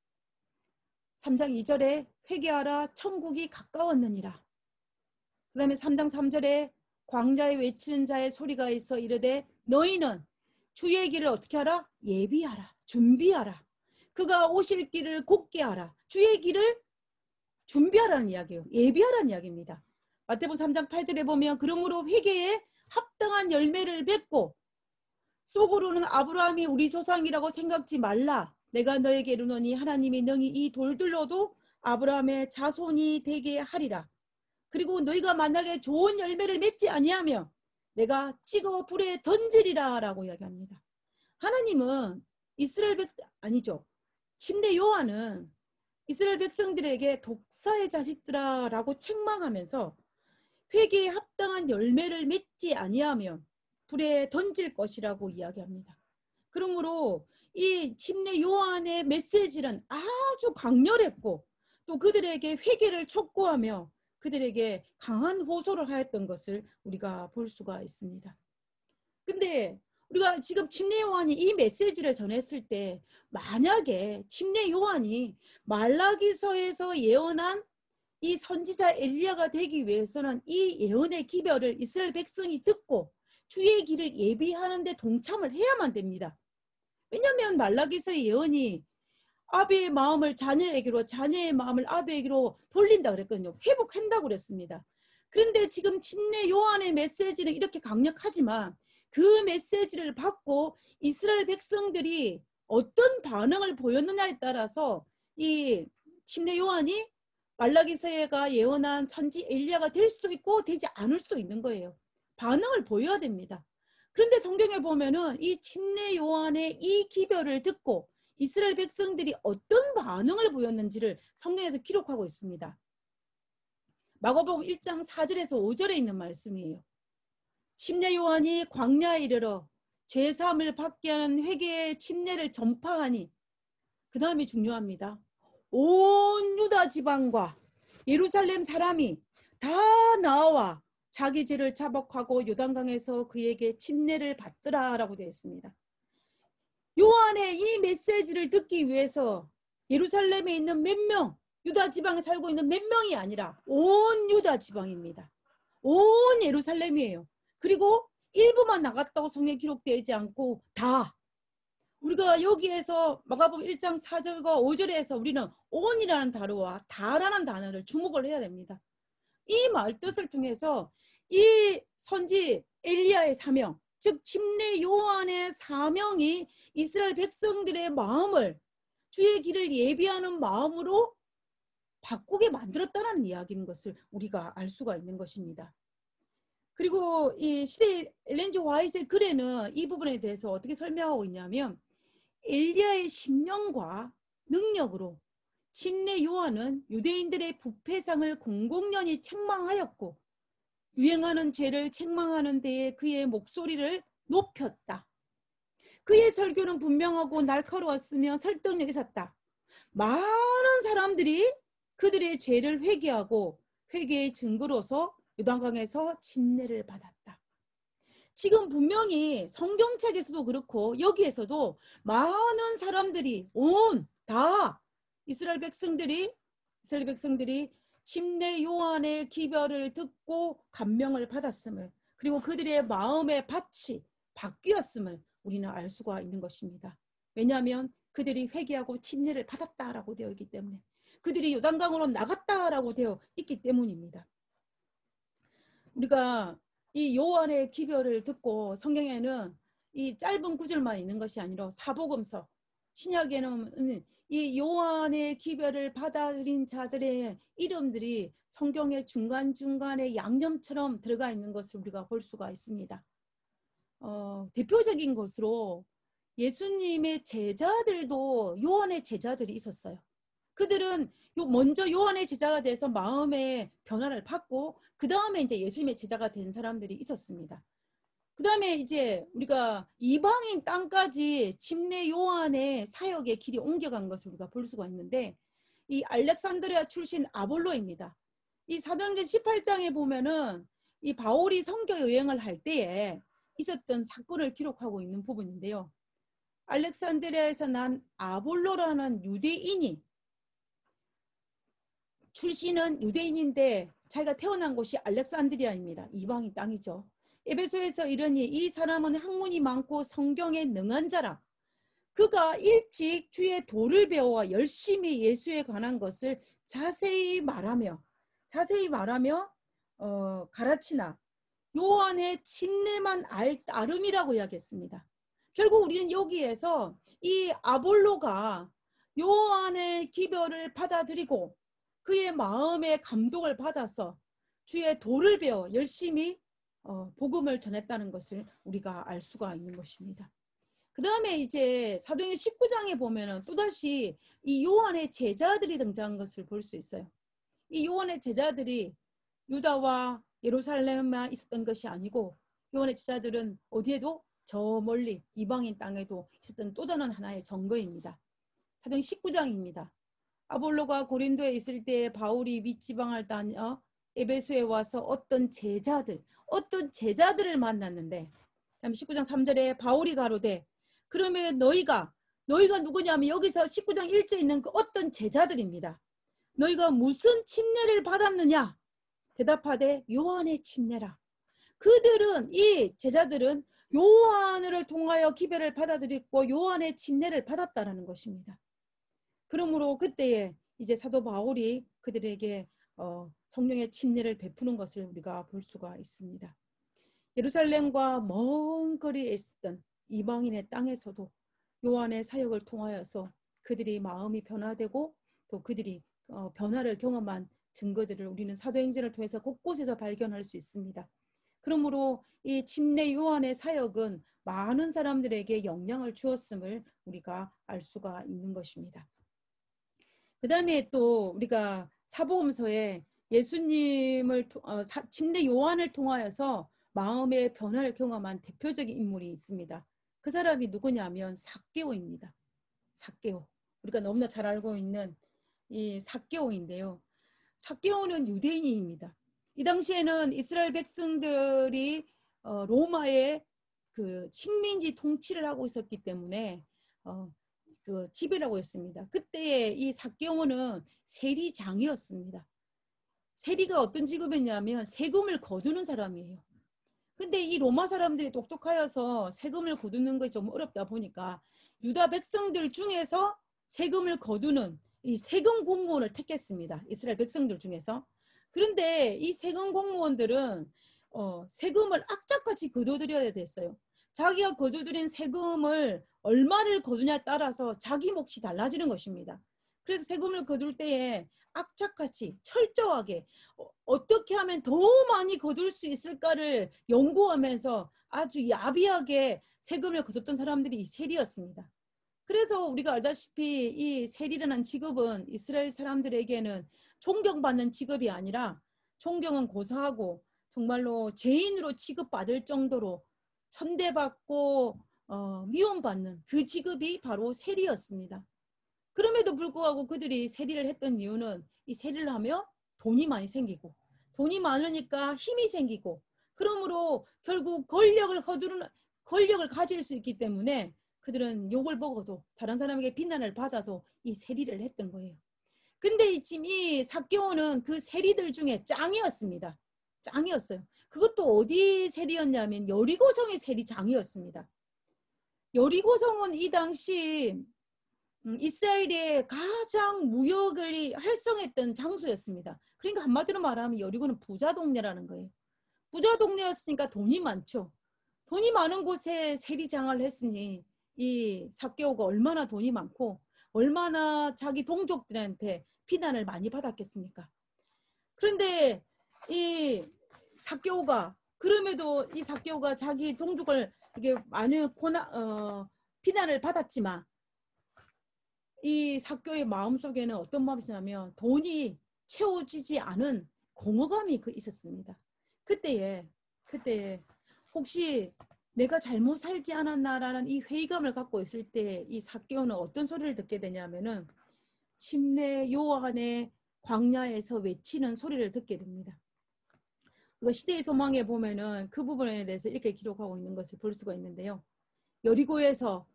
Speaker 1: 3장 2절에 회개하라 천국이 가까웠느니라. 그 다음에 3장 3절에 광야에 외치는 자의 소리가 있어 이르되 너희는 주의 길을 어떻게 하라? 예비하라. 준비하라. 그가 오실 길을 곧게 하라. 주의 길을 준비하라는 이야기예요. 예비하라는 이야기입니다. 마태복음 3장 8절에 보면 그러므로 회개에 합당한 열매를 맺고 속으로는 아브라함이 우리 조상이라고 생각지 말라. 내가 너에게 이르노니 하나님이 너희 이 돌들로도 아브라함의 자손이 되게 하리라. 그리고 너희가 만약에 좋은 열매를 맺지 아니하며 내가 찍어 불에 던지리라 라고 이야기합니다. 하나님은 이스라엘 백성 아니죠. 침례 요한은 이스라엘 백성들에게 독사의 자식들아 라고 책망하면서 회개에 합당한 열매를 맺지 아니하면 불에 던질 것이라고 이야기합니다. 그러므로 이 침례 요한의 메시지는 아주 강렬했고 또 그들에게 회개를 촉구하며 그들에게 강한 호소를 하였던 것을 우리가 볼 수가 있습니다. 근데 우리가 지금 침례 요한이 이 메시지를 전했을 때 만약에 침례 요한이 말라기서에서 예언한 이 선지자 엘리야가 되기 위해서는 이 예언의 기별을 이스라엘 백성이 듣고 주의 길을 예비하는 데 동참을 해야만 됩니다. 왜냐하면 말라기서의 예언이 아비의 마음을 자녀에게로 자녀의 마음을 아비에게로 돌린다 그랬거든요. 회복한다고 그랬습니다. 그런데 지금 침례 요한의 메시지는 이렇게 강력하지만 그 메시지를 받고 이스라엘 백성들이 어떤 반응을 보였느냐에 따라서 이 침례 요한이 말라기서가 예언한 선지 엘리야가 될 수도 있고 되지 않을 수도 있는 거예요. 반응을 보여야 됩니다. 그런데 성경에 보면은 이 침례 요한의 이 기별을 듣고 이스라엘 백성들이 어떤 반응을 보였는지를 성경에서 기록하고 있습니다. 마가복음 1장 4절에서 5절에 있는 말씀이에요. 침례 요한이 광야에 이르러 죄사함을 받게 하는 회개의 침례를 전파하니 그 다음이 중요합니다. 온 유다 지방과 예루살렘 사람이 다 나와 자기 죄를 자복하고 요단강에서 그에게 침례를 받더라라고 되어 있습니다. 요한의 이 메시지를 듣기 위해서 예루살렘에 있는 몇 명, 유다 지방에 살고 있는 몇 명이 아니라 온 유다 지방입니다. 온 예루살렘이에요. 그리고 일부만 나갔다고 성경에 기록되지 않고 다 우리가 여기에서 마가복음 1장 4절과 5절에서 우리는 온이라는 단어와 다라는 단어를 주목을 해야 됩니다. 이 말뜻을 통해서 이 선지 엘리야의 사명, 즉 침례 요한의 사명이 이스라엘 백성들의 마음을 주의 길을 예비하는 마음으로 바꾸게 만들었다는 이야기인 것을 우리가 알 수가 있는 것입니다. 그리고 이 시대 엘렌 G 화이트의 글에는 이 부분에 대해서 어떻게 설명하고 있냐면 엘리야의 심령과 능력으로 침례 요한은 유대인들의 부패상을 공공연히 책망하였고 유행하는 죄를 책망하는 데에 그의 목소리를 높였다. 그의 설교는 분명하고 날카로웠으며 설득력이 있었다. 많은 사람들이 그들의 죄를 회개하고 회개의 증거로서 요단강에서 침례를 받았다. 지금 분명히 성경책에서도 그렇고 여기에서도 많은 사람들이 다 이스라엘 백성들이 침례 요한의 기별을 듣고 감명을 받았음을 그리고 그들의 마음의 밭이 바뀌었음을 우리는 알 수가 있는 것입니다. 왜냐하면 그들이 회개하고 침례를 받았다라고 되어 있기 때문에 그들이 요단강으로 나갔다라고 되어 있기 때문입니다. 우리가 이 요한의 기별을 듣고 성경에는 이 짧은 구절만 있는 것이 아니라 사복음서 신약에는 이 요한의 기별을 받아들인 자들의 이름들이 성경의 중간중간에 양념처럼 들어가 있는 것을 우리가 볼 수가 있습니다. 대표적인 것으로 예수님의 제자들도 요한의 제자들이 있었어요. 그들은 먼저 요한의 제자가 돼서 마음의 변화를 받고 그 다음에 이제 예수님의 제자가 된 사람들이 있었습니다. 그 다음에 이제 우리가 이방인 땅까지 침례 요한의 사역의 길이 옮겨간 것을 우리가 볼 수가 있는데 이 알렉산드리아 출신 아볼로입니다. 이 사도행전 18장에 보면은 이 바울이 선교 여행을 할 때에 있었던 사건을 기록하고 있는 부분인데요. 알렉산드리아에서 난 아볼로라는 유대인이, 출신은 유대인인데 자기가 태어난 곳이 알렉산드리아입니다. 이방인 땅이죠. 에베소에서 이러니 이 사람은 학문이 많고 성경에 능한 자라. 그가 일찍 주의 도를 배워 열심히 예수에 관한 것을 자세히 말하며 가르치나 요한의 침례만 따름이라고 이야기했습니다. 결국 우리는 여기에서 이 아볼로가 요한의 기별을 받아들이고 그의 마음의 감동을 받아서 주의 도를 배워 열심히 복음을 전했다는 것을 우리가 알 수가 있는 것입니다. 그 다음에 이제 사도행전 19장에 보면은 또다시 이 요한의 제자들이 등장한 것을 볼 수 있어요. 이 요한의 제자들이 유다와 예루살렘에만 있었던 것이 아니고 요한의 제자들은 어디에도 저 멀리 이방인 땅에도 있었던 또 다른 하나의 증거입니다. 사도행전 19장입니다. 아볼로가 고린도에 있을 때 바울이 밑지방을 다녀 에베소에 와서 어떤 제자들을 만났는데 19장 3절에 바울이 가로되 그러면 너희가 누구냐면 여기서 19장 1절에 있는 그 어떤 제자들입니다. 너희가 무슨 침례를 받았느냐? 대답하되 요한의 침례라. 그들은 이 제자들은 요한을 통하여 기별을 받아들였고 요한의 침례를 받았다라는 것입니다. 그러므로 그때에 이제 사도 바울이 그들에게 성령의 침례를 베푸는 것을 우리가 볼 수가 있습니다. 예루살렘과 먼 거리에 있었던 이방인의 땅에서도 요한의 사역을 통하여서 그들이 마음이 변화되고 또 그들이 변화를 경험한 증거들을 우리는 사도행전을 통해서 곳곳에서 발견할 수 있습니다. 그러므로 이 침례 요한의 사역은 많은 사람들에게 영향을 주었음을 우리가 알 수가 있는 것입니다. 그 다음에 또 우리가 사복음서에 예수님을 침례 요한을 통하여서 마음의 변화를 경험한 대표적인 인물이 있습니다. 그 사람이 누구냐면 삭개오입니다. 삭개오. 우리가 너무나 잘 알고 있는 이 삭개오인데요. 삭개오는 유대인입니다. 이 당시에는 이스라엘 백성들이 로마의 그 식민지 통치를 하고 있었기 때문에 그 지배라고 했습니다. 그때에 이 삭개오는 세리장이었습니다. 세리가 어떤 직업이냐면 세금을 거두는 사람이에요. 근데 이 로마 사람들이 똑똑하여서 세금을 거두는 것이 좀 어렵다 보니까 유다 백성들 중에서 세금을 거두는 이 세금 공무원을 택했습니다. 이스라엘 백성들 중에서. 그런데 이 세금 공무원들은 세금을 악착같이 거둬들여야 됐어요. 자기가 거둬들인 세금을 얼마를 거두냐에 따라서 자기 몫이 달라지는 것입니다. 그래서 세금을 거둘 때에 악착같이 철저하게 어떻게 하면 더 많이 거둘 수 있을까를 연구하면서 아주 야비하게 세금을 거뒀던 사람들이 이 세리였습니다. 그래서 우리가 알다시피 이 세리라는 직업은 이스라엘 사람들에게는 존경받는 직업이 아니라 존경은 고사하고 정말로 죄인으로 취급받을 정도로 천대받고 미움받는 그 직업이 바로 세리였습니다. 그럼에도 불구하고 그들이 세리를 했던 이유는 이 세리를 하며 돈이 많이 생기고 돈이 많으니까 힘이 생기고 그러므로 결국 권력을 가질 수 있기 때문에 그들은 욕을 먹어도 다른 사람에게 비난을 받아도 이 세리를 했던 거예요. 근데 지금 이 삭개오는 그 세리들 중에 짱이었습니다. 짱이었어요. 그것도 어디 세리였냐면 여리고성의 세리장이었습니다. 여리고성은 이 당시 이스라엘의 가장 무역을 활성했던 장소였습니다. 그러니까 한마디로 말하면 여리고는 부자 동네라는 거예요. 부자 동네였으니까 돈이 많죠. 돈이 많은 곳에 세리장을 했으니 이 삭개오가 얼마나 돈이 많고 얼마나 자기 동족들한테 비난을 많이 받았겠습니까? 그런데 이 삭개오가 그럼에도 이 삭개오가 자기 동족을 이게 많이 비난을 받았지만 이 삭개오의 마음속에는 어떤 마음이 있냐면 돈이 채워지지 않은 공허감이 있었습니다. 그때에 혹시 내가 잘못 살지 않았나라는 이 회의감을 갖고 있을 때 이 삭개오는 어떤 소리를 듣게 되냐면은 침례 요한의 광야에서 외치는 소리를 듣게 됩니다. 그 시대의 소망에 보면은 그 부분에 대해서 이렇게 기록하고 있는 것을 볼 수가 있는데요. 여리고에서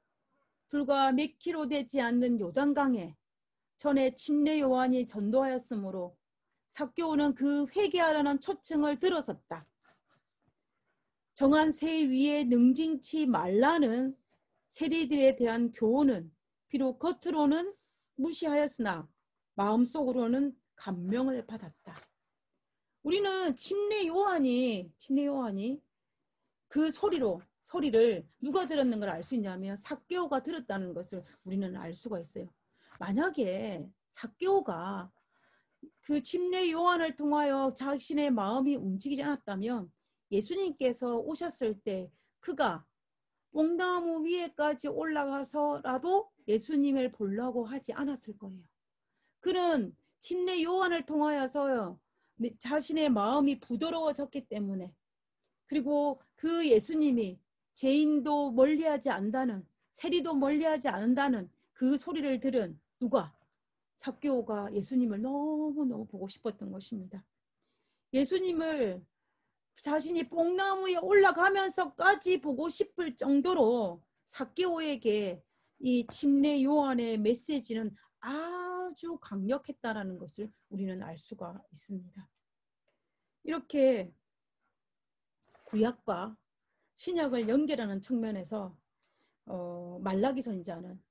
Speaker 1: 불과 몇 킬로 되지 않는 요단강에 전에 침례 요한이 전도하였으므로 삭개오는 그 회개하라는 초청을 들었었다. 정한 새 위에 능징치 말라는 세리들에 대한 교훈은 비록 겉으로는 무시하였으나 마음속으로는 감명을 받았다. 우리는 침례 요한이 그 소리를 누가 들었는 걸 알 수 있냐면 삭개오가 들었다는 것을 우리는 알 수가 있어요. 만약에 삭개오가 그 침례 요한을 통하여 자신의 마음이 움직이지 않았다면 예수님께서 오셨을 때 그가 뽕나무 위에까지 올라가서라도 예수님을 보려고 하지 않았을 거예요. 그는 침례 요한을 통하여서 자신의 마음이 부드러워졌기 때문에, 그리고 그 예수님이 죄인도 멀리하지 않다는, 세리도 멀리하지 않는다는 그 소리를 들은 누가? 삭개오가 예수님을 너무너무 보고 싶었던 것입니다. 예수님을 자신이 뽕나무에 올라가면서까지 보고 싶을 정도로 삭개오에게 이 침례 요한의 메시지는 아주 강력했다라는 것을 우리는 알 수가 있습니다. 이렇게 구약과 신약을 연결하는 측면에서 말라기 선지자는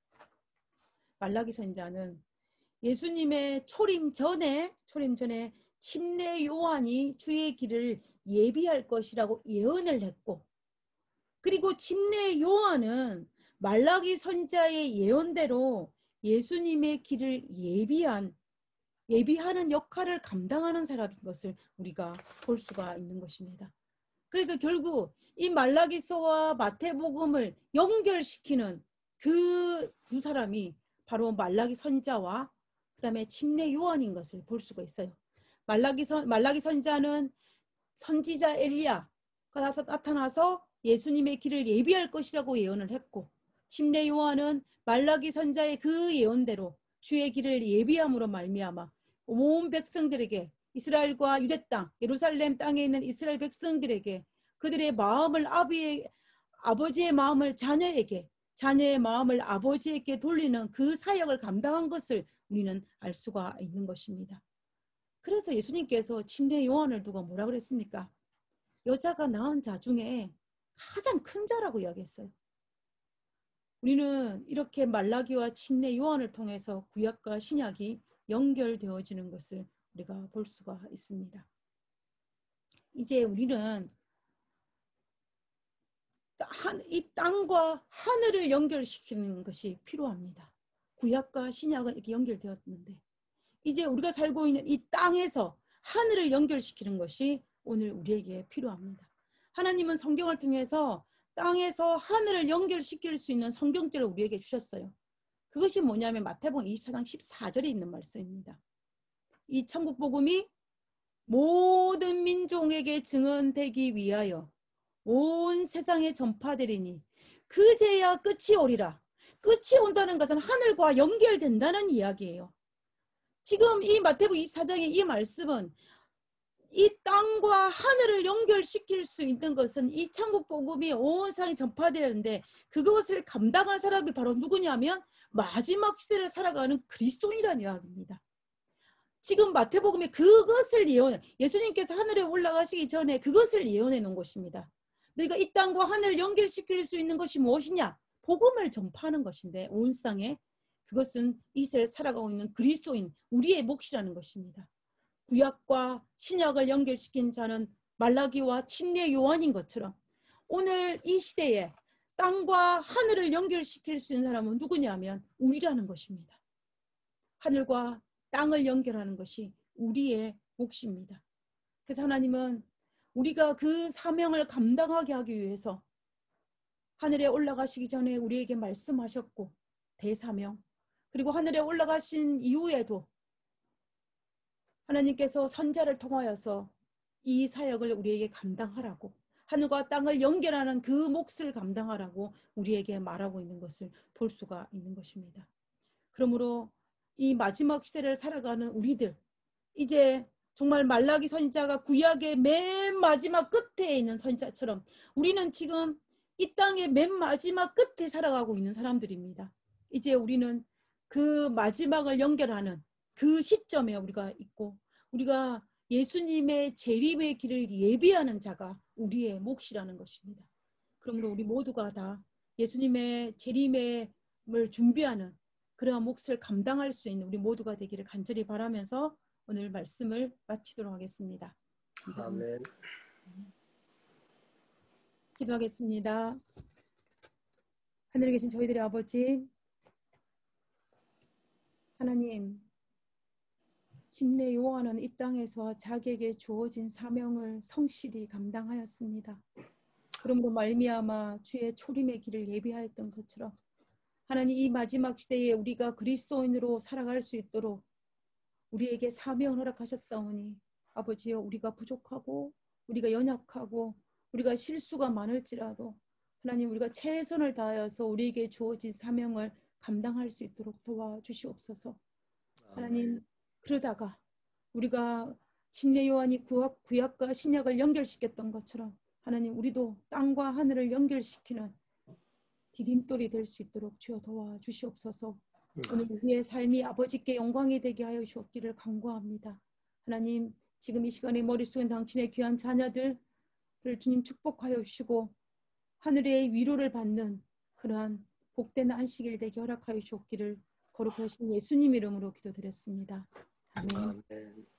Speaker 1: 예수님의 초림 전에 침례 요한이 주의 길을 예비할 것이라고 예언을 했고, 그리고 침례 요한은 말라기 선지자의 예언대로 예수님의 길을 예비하는 역할을 감당하는 사람인 것을 우리가 볼 수가 있는 것입니다. 그래서 결국 이 말라기서와 마태복음을 연결시키는 그 두 사람이 바로 말라기 선지자와 그다음에 침례 요한인 것을 볼 수가 있어요. 말라기 선지자는 선지자 엘리야가 나타나서 예수님의 길을 예비할 것이라고 예언을 했고, 침례 요한은 말라기 선지자의 그 예언대로 주의 길을 예비함으로 말미암아 온 백성들에게, 이스라엘과 유대 땅, 예루살렘 땅에 있는 이스라엘 백성들에게 그들의 마음을 아버지의 마음을 자녀에게, 자녀의 마음을 아버지에게 돌리는 그 사역을 감당한 것을 우리는 알 수가 있는 것입니다. 그래서 예수님께서 침례 요한을 두고 뭐라 그랬습니까? 여자가 낳은 자 중에 가장 큰 자라고 이야기했어요. 우리는 이렇게 말라기와 침례 요한을 통해서 구약과 신약이 연결되어지는 것을 우리가 볼 수가 있습니다. 이제 우리는 이 땅과 하늘을 연결시키는 것이 필요합니다. 구약과 신약은 이렇게 연결되었는데, 이제 우리가 살고 있는 이 땅에서 하늘을 연결시키는 것이 오늘 우리에게 필요합니다. 하나님은 성경을 통해서 땅에서 하늘을 연결시킬 수 있는 성경책을 우리에게 주셨어요. 그것이 뭐냐면 마태복음 24장 14절에 있는 말씀입니다. 이 천국 복음이 모든 민족에게 증언되기 위하여 온 세상에 전파되리니 그제야 끝이 오리라. 끝이 온다는 것은 하늘과 연결된다는 이야기예요. 지금 이 마태복음 24장의 이 말씀은 이 땅과 하늘을 연결시킬 수 있는 것은 이 천국 복음이 온 세상에 전파되는데, 그것을 감당할 사람이 바로 누구냐면 마지막 시대를 살아가는 그리스도인이라는 이야기입니다. 지금 마태복음에 그것을 예수님께서 하늘에 올라가시기 전에 그것을 예언해 놓은 것입니다. 너희가 이 땅과 하늘을 연결시킬 수 있는 것이 무엇이냐? 복음을 전파하는 것인데, 온 땅에 그것은 이 시대를 살아가고 있는 그리스도인, 우리의 몫이라는 것입니다. 구약과 신약을 연결시킨 자는 말라기와 침례 요한인 것처럼 오늘 이 시대에 땅과 하늘을 연결시킬 수 있는 사람은 누구냐면 우리라는 것입니다. 하늘과 땅을 연결하는 것이 우리의 몫입니다. 그래서 하나님은 우리가 그 사명을 감당하게 하기 위해서 하늘에 올라가시기 전에 우리에게 말씀하셨고, 대사명, 그리고 하늘에 올라가신 이후에도 하나님께서 선지자를 통하여서 이 사역을 우리에게 감당하라고, 하늘과 땅을 연결하는 그 몫을 감당하라고 우리에게 말하고 있는 것을 볼 수가 있는 것입니다. 그러므로 이 마지막 시대를 살아가는 우리들, 이제 정말 말라기 선지자가 구약의 맨 마지막 끝에 있는 선지자처럼 우리는 지금 이 땅의 맨 마지막 끝에 살아가고 있는 사람들입니다. 이제 우리는 그 마지막을 연결하는 그 시점에 우리가 있고, 우리가 예수님의 재림의 길을 예비하는 자가 우리의 몫이라는 것입니다. 그러므로 우리 모두가 다 예수님의 재림을 준비하는 그러한 몫을 감당할 수 있는 우리 모두가 되기를 간절히 바라면서 오늘 말씀을 마치도록 하겠습니다. 감사합니다.
Speaker 2: 아멘.
Speaker 1: 기도하겠습니다. 하늘에 계신 저희들의 아버지 하나님, 침례 요한은 이 땅에서 자기에게 주어진 사명을 성실히 감당하였습니다. 그러므로 말미암아 주의 초림의 길을 예비하였던 것처럼 하나님, 이 마지막 시대에 우리가 그리스도인으로 살아갈 수 있도록 우리에게 사명을 허락하셨사오니 아버지여, 우리가 부족하고 우리가 연약하고 우리가 실수가 많을지라도 하나님, 우리가 최선을 다하여서 우리에게 주어진 사명을 감당할 수 있도록 도와주시옵소서. 하나님, 그러다가 우리가 침례 요한이 구약과 신약을 연결시켰던 것처럼 하나님, 우리도 땅과 하늘을 연결시키는 디딤돌이 될 수 있도록 주여 도와주시옵소서. 오늘 우리의 삶이 아버지께 영광이 되게 하여 주옵기를 간구합니다. 하나님, 지금 이 시간에 머릿속에 당신의 귀한 자녀들을 주님 축복하여 주시고 하늘의 위로를 받는 그러한 복된 안식일 되게 허락하여 주옵기를 거룩하신 예수님 이름으로 기도드렸습니다. 아멘.
Speaker 2: 아멘.